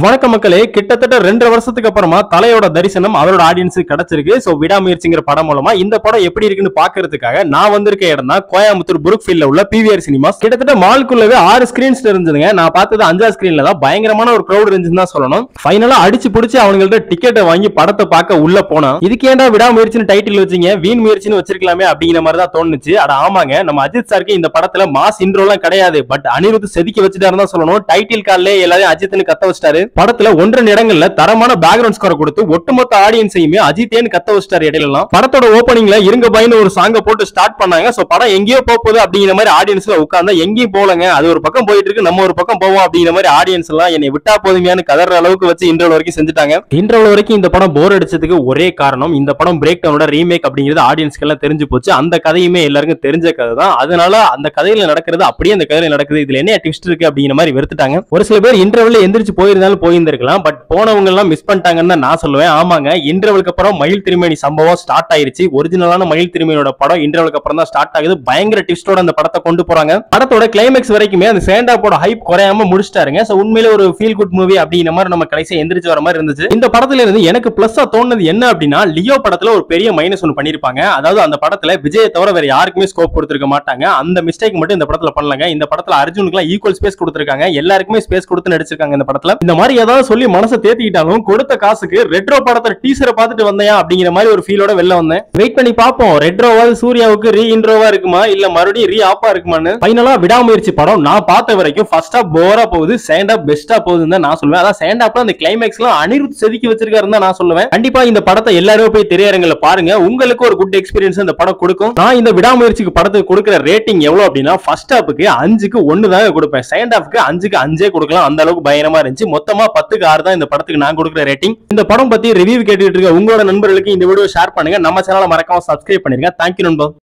வணக்க மக்களே, கிட்டத்தட்ட 2.5 வருஷத்துக்கு அப்புறமா தலையோட தரிசனம் அவரோட ஆடியன்ஸுக்கு கிடைச்சிருக்கு. சோ விடாமுயற்சிங்கிற படம் மூலமா இந்த படம் எப்படி இருக்குன்னு பாக்குறதுக்காக நான் வந்திருக்க இடம் தான் கோயம்புத்தூர் புருக்ஃபீல்ட்ல உள்ள பிவிஆர் சினிமாஸ். கிட்டத்தட்ட மால்குள்ளவே 6 ஸ்கிரீன்ஸ் இருந்துதுங்க. நான் பார்த்தது 5 ஸ்கிரீன்ல தான். பயங்கரமான ஒரு கிரௌட் இருந்துச்சுன்னு தான் சொல்லணும். ஃபைனலா அடிச்சு புடிச்சு அவங்கள்ட்ட டிக்கெட்டை வாங்கி படத்தை பார்க்க உள்ள போனா, இதுக்கு ஏன்டா விடாமுயற்சின்னு டைட்டில் வச்சீங்க, வீண் முயற்சின்னு வச்சிருக்கலாமே அப்படிங்கிற மாதிரி தான் தோணுச்சு. அட ஆமாங்க, நம்ம அஜித் சாருக்கு இந்த படத்துல மாஸ் இன்ட்ரோலாம் கிடையாது. பட் அனிருத் செதுக்கி வச்சுட்டாருன்னு தான் சொல்லணும். டைட்டில் கார்ட்ல எல்லாரையும் அஜித்னு கத்த வச்சிட்டாரு. படத்துல 1-2 இடங்கள்ல தரமான பேக்ரவுண்ட் ஸ்கோர் கொடுத்து ஒட்டுமொத்த ஆடியன்ஸையுமே அஜித்தேன்னு கத்த வச்சிட்டாரு. இடையில படத்தோட ஓபனிங்ல இருங்க பாய்னு ஒரு சாங்க போட்டு ஸ்டார்ட் பண்ணாங்க. சோ படம் எங்கேயோ போகுது அப்படிங்கிற மாதிரி ஆடியன்ஸ்ல உட்கார்ந்தா எங்கேயும் போலங்க. அது ஒரு பக்கம் போயிட்டு இருக்கு, நம்ம ஒரு பக்கம் போவோம் அப்படிங்கிற மாதிரி ஆடியன்ஸ் எல்லாம் என்னை விட்டா போதுமையான்னு கதற அளவுக்கு வச்சு இன்டர்வல் வரைக்கும் செஞ்சுட்டாங்க. இன்டர்வல் வரைக்கும் இந்த படம் போர் அடிச்சதுக்கு ஒரே காரணம், இந்த படம் பிரேக் டவுனோட ரீமேக் அப்படிங்கிறது ஆடியன்ஸ்க்கு எல்லாம் தெரிஞ்சு போச்சு. அந்த கதையுமே எல்லாருக்கும் தெரிஞ்ச கதை தான். அதனால அந்த கதையில நடக்கிறது அப்படியே அந்த கதையில நடக்குது, இதுல என்ன ட்விஸ்ட் இருக்கு அப்படிங்கிற மாதிரி வெறுத்துட்டாங்க. ஒரு சில பேர் இன்டர்வல்ல எந்திரிச்சு போயிருந்தாலும் போயிருந்திருக்கலாம். பட் போனவங்க எல்லாம் மிஸ் பண்ணிட்டாங்கன்னு தான் நான் சொல்லுவேன். ஆமாங்க, இன்டர்வலுக்கு அப்புறம் மயில் திருமேனி சம்பவம் ஸ்டார்ட் ஆயிருச்சு. ஒரிஜினலான மயில் திருமேனியோட படம் இன்டர்வலுக்கு அப்புறம் தான் ஸ்டார்ட் ஆகுது. பயங்கர ட்விஸ்டோட அந்த படத்தை கொண்டு போறாங்க. படத்தோட கிளைமேக்ஸ் வரைக்குமே அந்த சேண்டாப்போட ஹைப் குறையாம முடிச்சிட்டாருங்க. சோ உண்மையிலே ஒரு ஃபீல் குட் மூவி அப்படிங்கிற மாதிரி நம்ம கடைசியா எந்திரிச்சு வர மாதிரி இருந்துச்சு. இந்த படத்துல இருந்து எனக்கு பிளஸ்ஸா தோணுது என்ன அப்படின்னா, லியோ படத்துல ஒரு பெரிய மைனஸ் ஒன்னு பண்ணிருப்பாங்க. அதாவது அந்த படத்துல விஜய் தவிர வேற யாருக்குமே ஸ்கோப் கொடுத்திருக்க மாட்டாங்க. அந்த மிஸ்டேக் மட்டும் இந்த படத்துல பண்ணலங்க. இந்த படத்துல அர்ஜுனுக்கு ஈக்குவல் ஸ்பேஸ் கொடுத்திருக்காங்க. எல்லாருக்குமே ஸ்பேஸ் கொடுத்து நடிச்சிருக்காங்க. இந்த படத்துல இந்த மாதிரி ஏதாவது சொல்லி மனசை தேத்திக்கிட்டாலும் கொடுத்த காசுக்கு ரெட்ரோ படத்தை டீசரை பார்த்துட்டு வந்தேன் அப்படிங்கிற மாதிரி ஒரு ஃபீலோட வெளில வந்தேன். வெயிட் பண்ணி பார்ப்போம், ரெட்ரோவாது சூர்யாவுக்கு ரீ இன்ட்ரோவா இருக்குமா இல்ல மறுபடியும் ரீ ஆப்பா இருக்குமான்னு. ஃபைனலா விடாமுயற்சி படம் நான் பார்த்த வரைக்கும் ஃபர்ஸ்ட் ஹாஃப் போரா போகுது, செகண்ட் ஹாஃப் பெஸ்டா போகுதுன்னு தான் நான் சொல்லுவேன். அதான் செகண்ட் ஹாஃப்ல அந்த கிளைமேக்ஸ் எல்லாம் அனிருத் செதுக்கி வச்சிருக்காருன்னு தான் நான் சொல்லுவேன். கண்டிப்பா இந்த படத்தை எல்லாரும் போய் திரையரங்குல பாருங்க, உங்களுக்கு ஒரு குட் எக்ஸ்பீரியன்ஸ் இந்த படம் கொடுக்கும். நான் இந்த விடாமுயற்சிக்கு படத்துக்கு கொடுக்கிற ரேட்டிங் எவ்வளவு அப்படின்னா, ஃபர்ஸ்ட் ஹாஃப்க்கு 5க்கு 1 தான் கொடுப்பேன், செகண்ட் ஹாஃப்க்கு 5க்கு 5 கொடுக்கலாம். அந்த அளவுக்கு பயங்கரமா இருந்துச்சு. மொத்தமா 10க்கு 6 தான் இந்த படத்துக்கு நான் கொடுக்கிற ரேட்டிங். இந்த படம் பத்தி ரிவ்யூ கேட்டுட்டு இருக்க உங்களோட நண்பர்களுக்கு இந்த வீடியோ ஷேர் பண்ணுங்க. நம்ம சேனலை மறக்காம சப்ஸ்கிரைப் பண்ணிருங்க. தேங்க்யூ நண்பா.